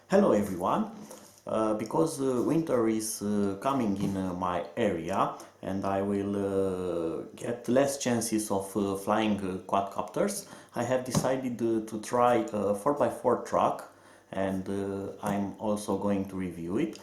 Hello everyone. Because winter is coming in my area and I will get less chances of flying quadcopters, I have decided to try a 4x4 truck, and I'm also going to review it.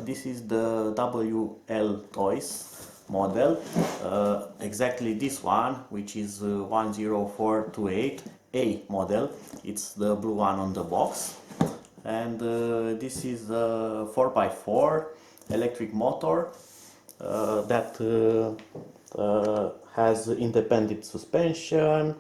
This is the WLtoys model, exactly this one, which is 10428A model. It's the blue one on the box. And this is a 4x4 electric motor that has independent suspension,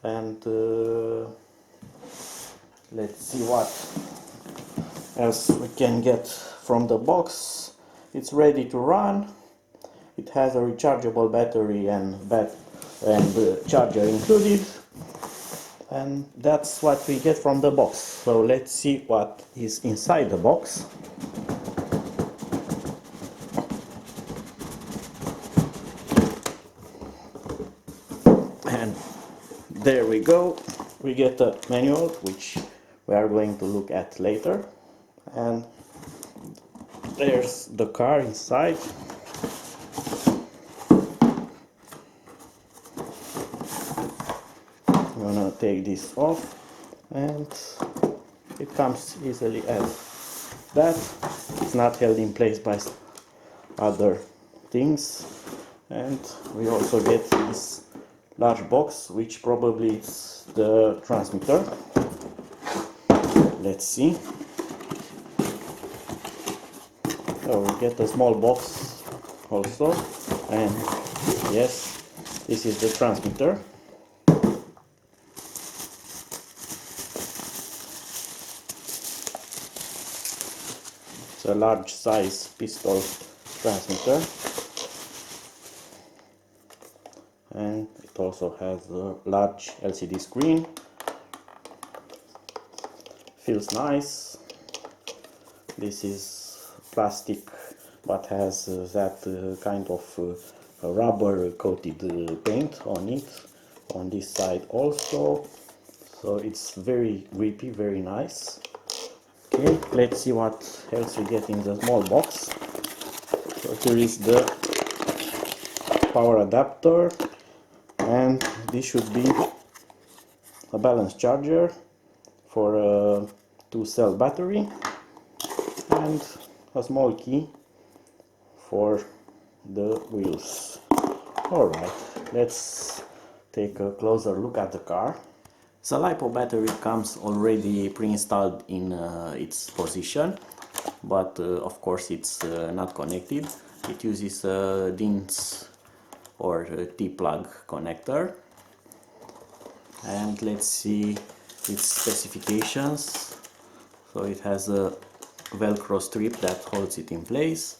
and let's see what else we can get from the box. It's ready to run. It has a rechargeable battery and charger included. And that's what we get from the box. So let's see what is inside the box. And there we go. We get a manual, which we are going to look at later. And there's the car inside. I'm gonna take this off, and it comes easily as that. It's not held in place by other things, and we also get this large box, which probably is the transmitter. Let's see. So we get a small box also, and yes, this is the transmitter. A large size pistol transmitter, and it also has a large LCD screen. Feels nice. This is plastic but has that kind of rubber coated paint on it, on this side also, so it's very grippy, very nice. Okay, let's see what else we get in the small box. So here is the power adapter, and this should be a balance charger for a 2-cell battery, and a small key for the wheels. Alright, let's take a closer look at the car. The LiPo battery comes already pre-installed in its position, but of course it's not connected. It uses a DINS or T-plug connector. And let's see its specifications. So it has a Velcro strip that holds it in place.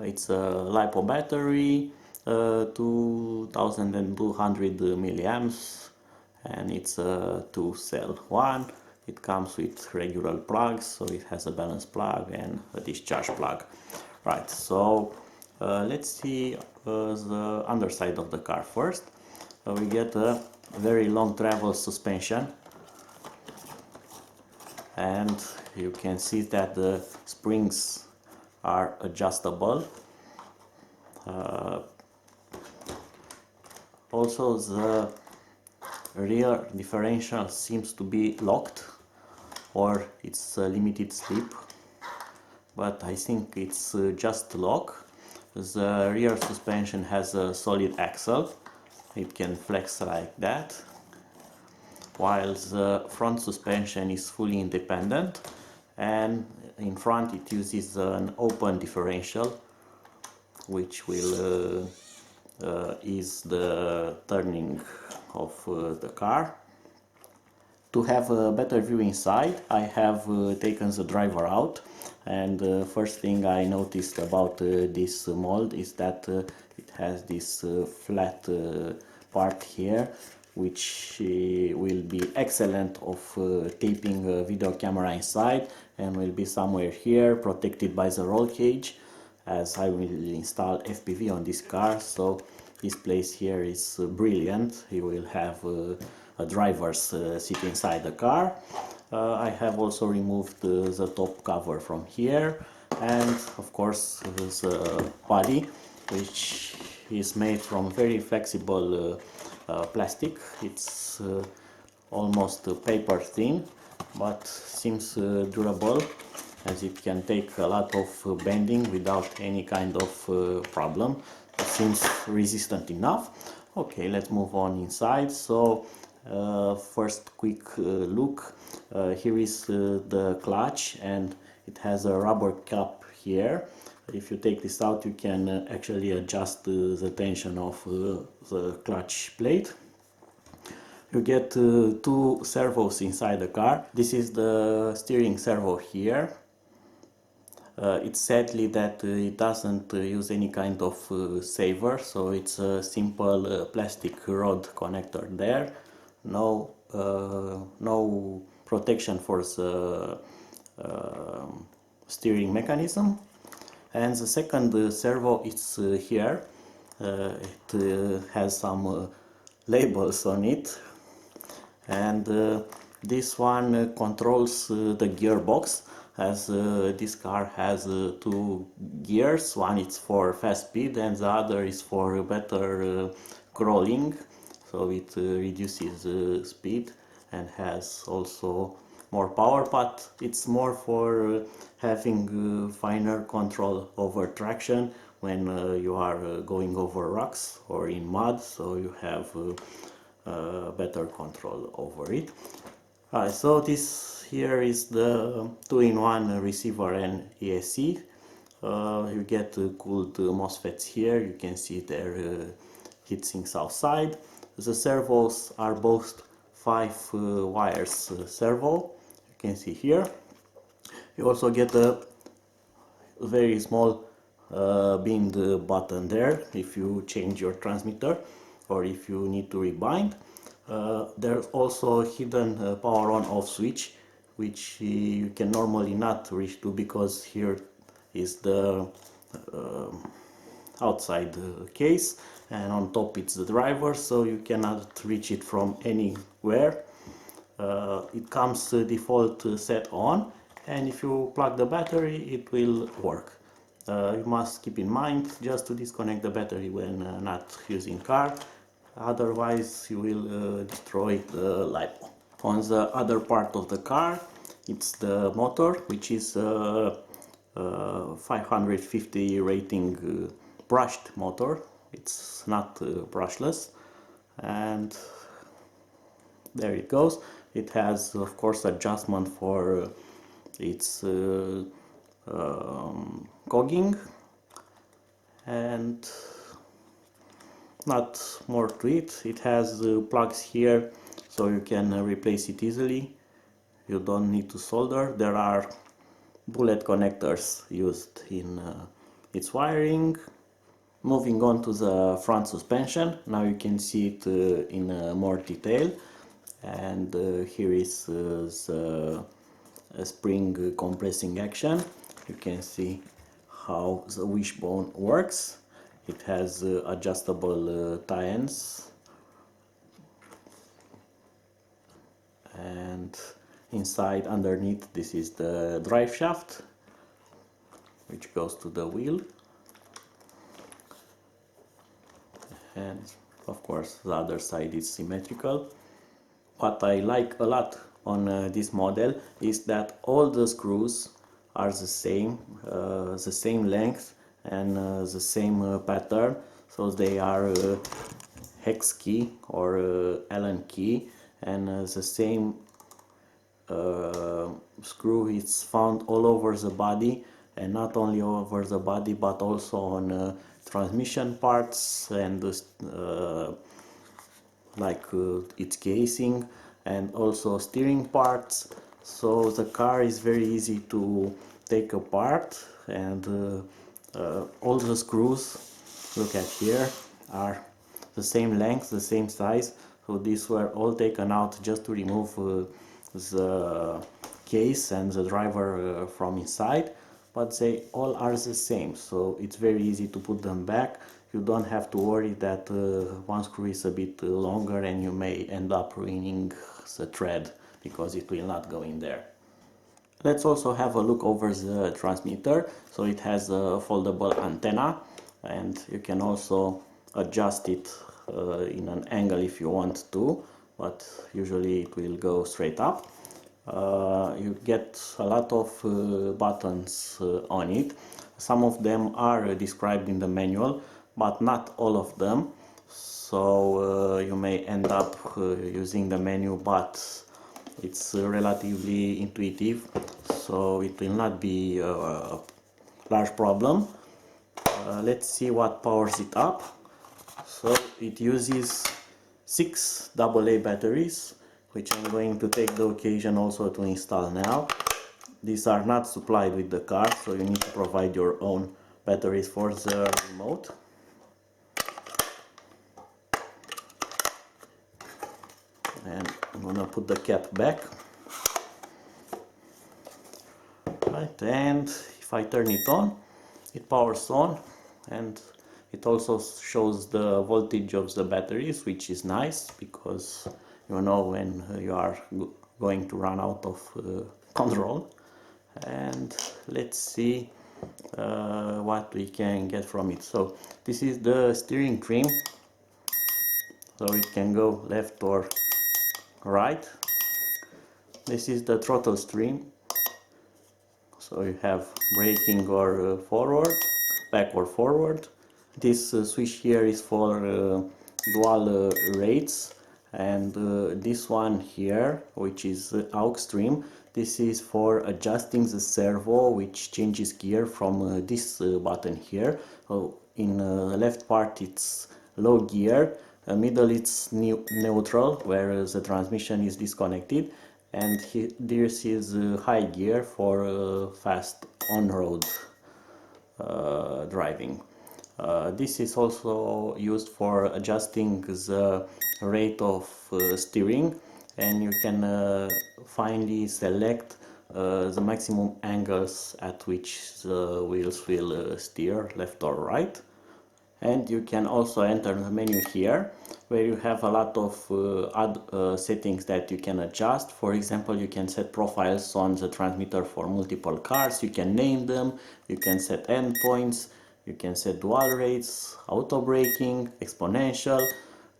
It's a LiPo battery, 2200 milliamps. And it's a 2-cell one. It comes with regular plugs, so it has a balance plug and a discharge plug. Right, so let's see the underside of the car first. We get a very long travel suspension, and you can see that the springs are adjustable. Also, the rear differential seems to be locked, or it's a limited slip, but I think it's just lock. The rear suspension has a solid axle. It can flex like that, while the front suspension is fully independent, and in front it uses an open differential, which will ease the turning of the car. To have a better view inside, I have taken the driver out, and first thing I noticed about this mold is that it has this flat part here, which will be excellent of taping a video camera inside, and will be somewhere here protected by the roll cage, as I will install FPV on this car. So this place here is brilliant. You will have a driver's seat inside the car, I have also removed the top cover from here, and of course the body, which is made from very flexible plastic. It's almost paper thin, but seems durable, as it can take a lot of bending without any kind of problem. It seems resistant enough. Okay, let's move on inside. So first quick look. Here is the clutch, and it has a rubber cap here. If you take this out, you can actually adjust the tension of the clutch plate. You get two servos inside the car. This is the steering servo here. It's sadly that it doesn't use any kind of saver, so it's a simple plastic rod connector there. No protection for the steering mechanism. And the second servo is here. It has some labels on it, and this one controls the gearbox, as this car has two gears. One is for fast speed and the other is for better crawling, so it reduces speed and has also more power, but it's more for having finer control over traction when you are going over rocks or in mud, so you have better control over it. So this here is the 2-in-1 receiver and ESC. You get cooled MOSFETs here. You can see their heatsinks outside. The servos are both 5 wires servo. You can see here. You also get a very small bind button there if you change your transmitter or if you need to rebind. There's also a hidden power on off switch, which you can normally not reach to, because here is the outside case, and on top it's the driver, so you cannot reach it from anywhere. It comes default set on, and if you plug the battery it will work. You must keep in mind just to disconnect the battery when not using car, otherwise you will destroy the LiPo. On the other part of the car, it's the motor, which is 550 rating brushed motor. It's not brushless, and there it goes. It has of course adjustment for its cogging, and not more to it. It has plugs here, so you can replace it easily. You don't need to solder. There are bullet connectors used in its wiring. Moving on to the front suspension, now you can see it in more detail, and here is the spring compressing action. You can see how the wishbone works. It has adjustable tie-ends, and inside underneath this is the drive shaft, which goes to the wheel, and of course the other side is symmetrical. What I like a lot on this model is that all the screws are the same length and the same pattern, so they are hex key or Allen key, and the same screw is found all over the body, and not only over the body but also on transmission parts and its casing, and also steering parts. So the car is very easy to take apart, and all the screws, look at here, are the same length, the same size. So these were all taken out just to remove the case and the driver from inside, but they all are the same, so it's very easy to put them back. You don't have to worry that one screw is a bit longer and you may end up ruining the thread because it will not go in there. Let's also have a look over the transmitter. So it has a foldable antenna, and you can also adjust it in an angle if you want to, but usually it will go straight up. You get a lot of buttons on it. Some of them are described in the manual, but not all of them. So you may end up using the menu, but it's relatively intuitive, so it will not be a large problem. Let's see what powers it up. So it uses 6 AA batteries, which I'm going to take the occasion also to install now. These are not supplied with the car, so you need to provide your own batteries for the remote. And I'm gonna put the cap back. Right, and if I turn it on, it powers on, and it also shows the voltage of the batteries, which is nice because you know when you are going to run out of control. And let's see what we can get from it. So this is the steering trim, so it can go left or right. This is the throttle trim, so you have braking or forward, back or forward. This switch here is for dual rates, and this one here, which is aux trim, this is for adjusting the servo, which changes gear from this button here. So in the left part it's low gear, middle it's neutral, where the transmission is disconnected, and this is high gear for fast on-road driving. This is also used for adjusting the rate of steering, and you can finally select the maximum angles at which the wheels will steer left or right. And you can also enter the menu here, where you have a lot of settings that you can adjust. For example, you can set profiles on the transmitter for multiple cars, you can name them, you can set endpoints, you can set dual rates, auto braking, exponential,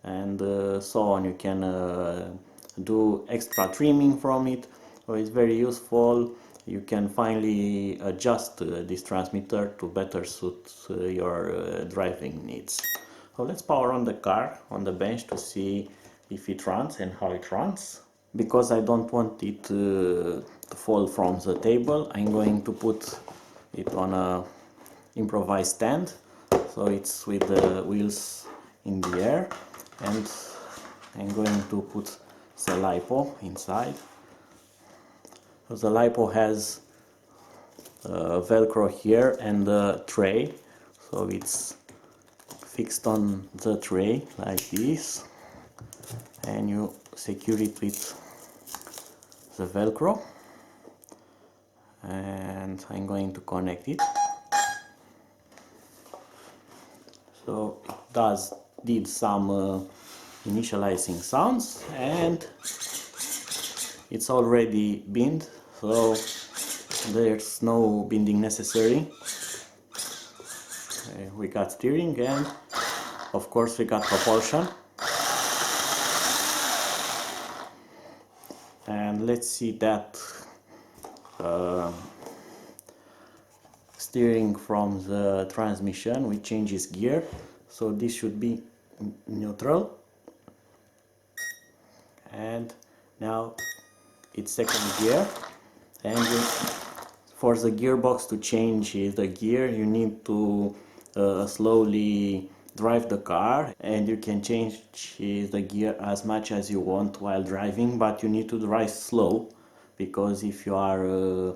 and so on. You can do extra trimming from it, so it's very useful. You can finally adjust this transmitter to better suit your driving needs. So let's power on the car on the bench to see if it runs and how it runs. Because I don't want it to fall from the table, I'm going to put it on a improvised stand, so it's with the wheels in the air, and I'm going to put the LiPo inside. So the LiPo has Velcro here and a tray, so it's fixed on the tray like this, and you secure it with the Velcro, and I'm going to connect it. So it did some initializing sounds, and it's already binned, so there's no binding necessary. We got steering, and of course we got propulsion. And let's see that steering from the transmission, which changes gear. So this should be neutral, and now it's second gear. And for the gearbox to change the gear, you need to slowly drive the car, and you can change the gear as much as you want while driving, but you need to drive slow, because if you are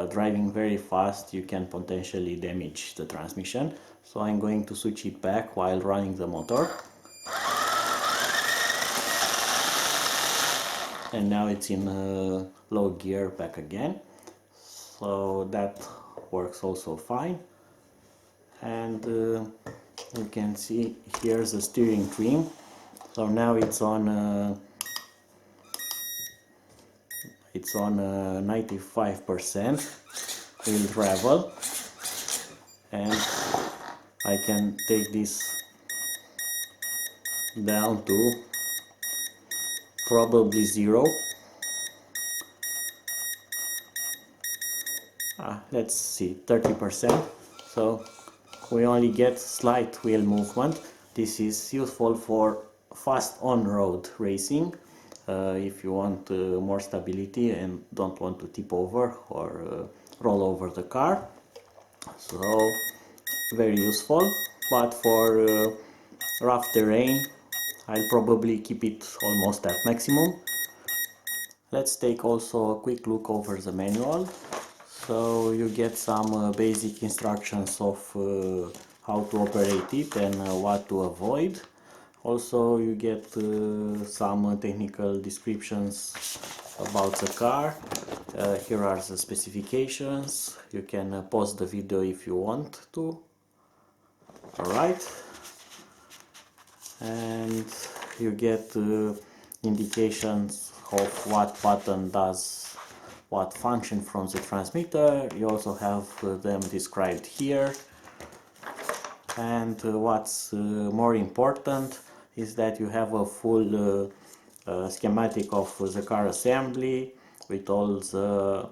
driving very fast, you can potentially damage the transmission. So I'm going to switch it back while running the motor. And now it's in low gear back again, so that works also fine. And you can see here's the steering trim, so now it's on it's on 95% will travel, and I can take this down to probably 0. Let's see, 30%. So we only get slight wheel movement. This is useful for fast on-road racing, if you want more stability and don't want to tip over or roll over the car. So very useful, but for rough terrain I'll probably keep it almost at maximum. Let's take also a quick look over the manual. So you get some basic instructions of how to operate it and what to avoid. Also you get some technical descriptions about the car. Here are the specifications. You can pause the video if you want to. Alright. And you get indications of what button does what function from the transmitter. You also have them described here. And what's more important is that you have a full schematic of the car assembly with all the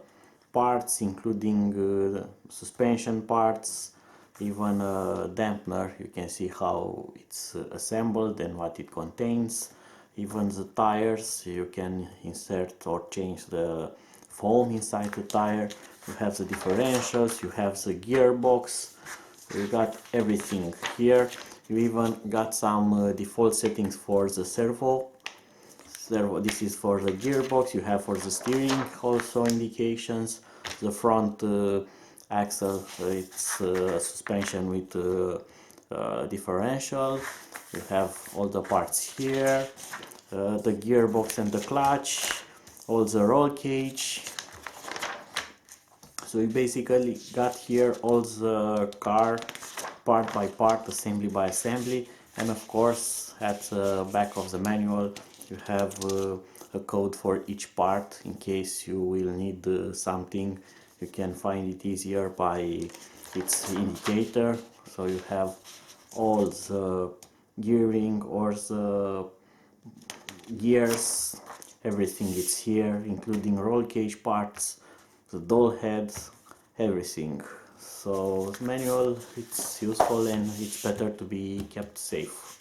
parts, including suspension parts, even a dampener. You can see how it's assembled and what it contains. Even the tires, you can insert or change the foam inside the tire. You have the differentials, you have the gearbox. You got everything here. You even got some default settings for the servo. This is for the gearbox. You have for the steering also indications. The front axle, it's suspension with differential. You have all the parts here. The gearbox and the clutch. All the roll cage. So you basically got here all the car part by part, assembly by assembly, and of course at the back of the manual you have a code for each part in case you will need something. You can find it easier by its indicator. So you have all the gearing or the gears, everything is here, including roll cage parts, the doll heads, everything. So the manual, it's useful and it's better to be kept safe.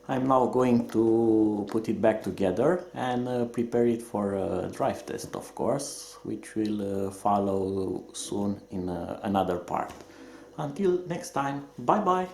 I'm now going to put it back together and prepare it for a drive test, of course, which will follow soon in another part. Until next time, bye bye!